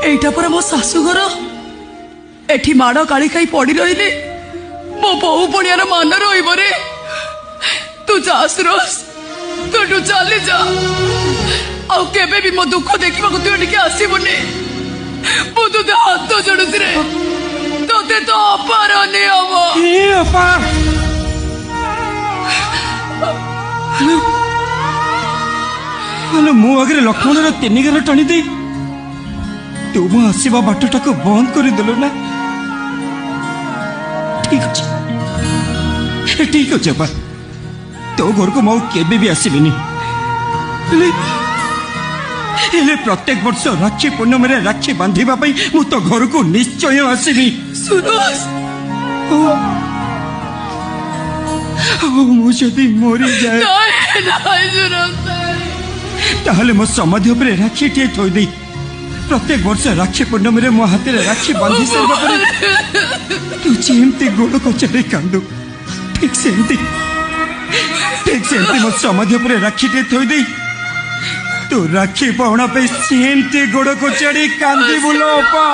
एटा पर मो शाशुघर एठी माड़ काली खाई पड़ी रही मो बहु पड़ियार मान रे। तू जा सुरोज तू चली जा आउ केबे भी मो दुख देखा तू एटिके आसबुनि। मु तुते हाथ जोड़ुची रे तोते तो अपार नहीं हम। हेलो मो आगे लक्ष्मण तीन घर टाणी दे तुम आसवा बाटटा को बंद करदेलु ना। ठीक अच्छे ठीक अच्छे बा तो घर को मु केबे भी आसबिनी। प्रत्येक वर्ष राक्षी पूर्णिमा राक्षी बांधिबा पई मु तो घर को निश्चय आसबी। सुरोज मुझे मरी जाए ताहले मो समाधि उपरे राक्षी टे थोई दे प्रत्येक वर्ष राक्षी पूर्णिमा मो हाथ में राक्षी बांधि सारा पर तू जेमती गोड़ कचारे कांदु ठीक सेमती मो समाधि उपरे राक्षी टे थोई दे तू राक्षी पावना पे सेमती गोड़ कचारे कांदी बोलो अपा।